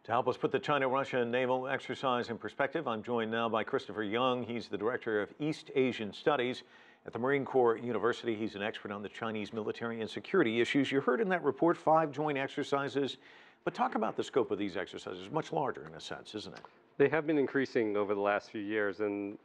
To help us put the China-Russia naval exercise in perspective, I'm joined now by Christopher Young. He's the Director of East Asian Studies at the Marine Corps University. He's an expert on the Chinese military and security issues. You heard in that report 5 joint exercises, but talk about the scope of these exercises. Much larger in a sense, isn't it? They have been increasing over the last few years, and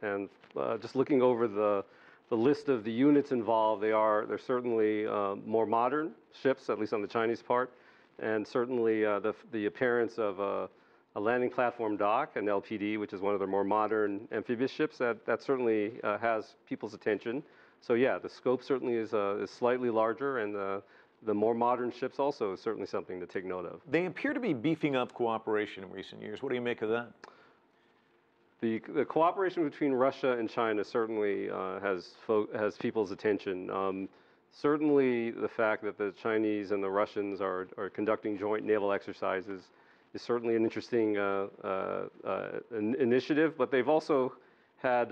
just looking over the list of the units involved, they're certainly more modern ships, at least on the Chinese part. And certainly the appearance of a landing platform dock, an LPD, which is one of their more modern amphibious ships, that certainly has people's attention. So yeah, the scope certainly is slightly larger, and the more modern ships also is certainly something to take note of. They appear to be beefing up cooperation in recent years. What do you make of that? The cooperation between Russia and China certainly has people's attention. Certainly, the fact that the Chinese and the Russians are conducting joint naval exercises is certainly an interesting initiative. But they've also had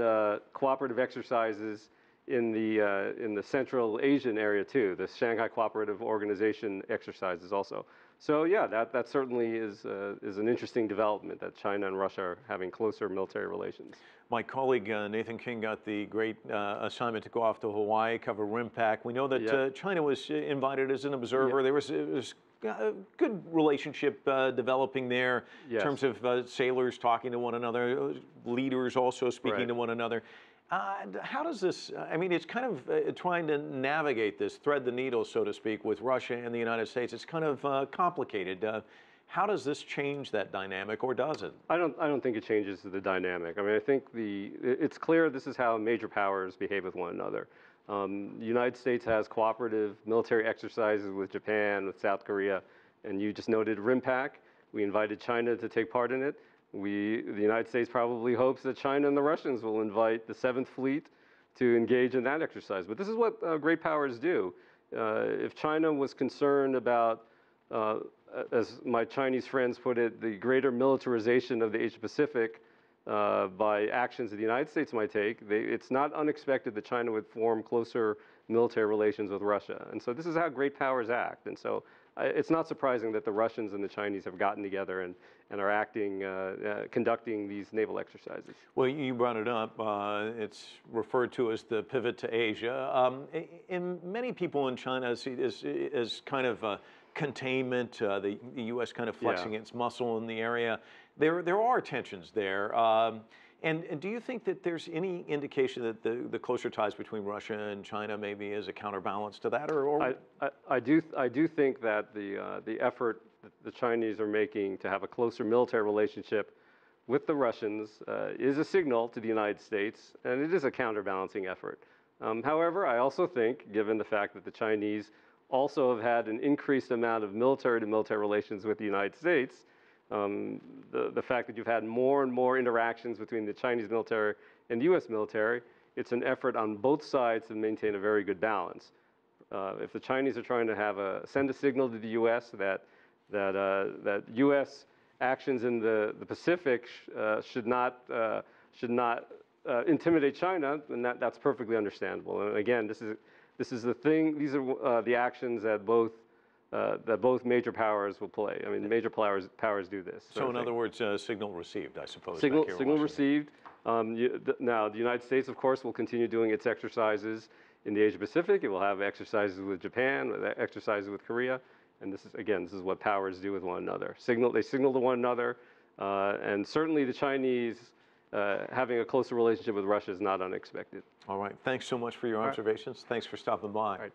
cooperative exercises in the Central Asian area too. The Shanghai Cooperative Organization exercises also. So yeah, that certainly is an interesting development, that China and Russia are having closer military relations. My colleague Nathan King got the great assignment to go off to Hawaii, cover RIMPAC. We know that China was invited as an observer. There was a good relationship developing there in terms of sailors talking to one another, leaders also speaking to one another. How does this, I mean, it's kind of trying to navigate this, thread the needle, so to speak, with Russia and the United States. It's kind of complicated. How does this change that dynamic, or does it? I don't think it changes the dynamic. I mean, I think it's clear this is how major powers behave with one another. The United States has cooperative military exercises with Japan, with South Korea, and you just noted RIMPAC. We invited China to take part in it. The United States probably hopes that China and the Russians will invite the 7th Fleet to engage in that exercise. But this is what great powers do. If China was concerned about, as my Chinese friends put it, the greater militarization of the Asia-Pacific by actions that the United States might take, it's not unexpected that China would form closer military relations with Russia. And so this is how great powers act. And so it's not surprising that the Russians and the Chinese have gotten together and are acting, conducting these naval exercises. Well, you brought it up. It's referred to as the pivot to Asia. And many people in China see this as kind of containment, the U.S. kind of flexing its muscle in the area. There are tensions there. And do you think that there's any indication that the closer ties between Russia and China maybe is a counterbalance to that, or? I do think that the effort that the Chinese are making to have a closer military relationship with the Russians is a signal to the United States, and it is a counterbalancing effort. However, I also think, given the fact that the Chinese also have had an increased amount of military-to-military relations with the United States, the fact that you've had more and more interactions between the Chinese military and the U.S. military, it's an effort on both sides to maintain a very good balance. If the Chinese are trying to send a signal to the U.S. that U.S. actions in the Pacific should not intimidate China, then that's perfectly understandable. And again, this is the thing. These are the actions that both major powers will play. I mean, major powers do this. So in other words, signal received, I suppose. Signal received. Now, the United States, of course, will continue doing its exercises in the Asia-Pacific. It will have exercises with Japan, exercises with Korea. And this is what powers do with one another. They signal to one another. And certainly the Chinese having a closer relationship with Russia is not unexpected. All right. Thanks so much for your observations. Thanks for stopping by.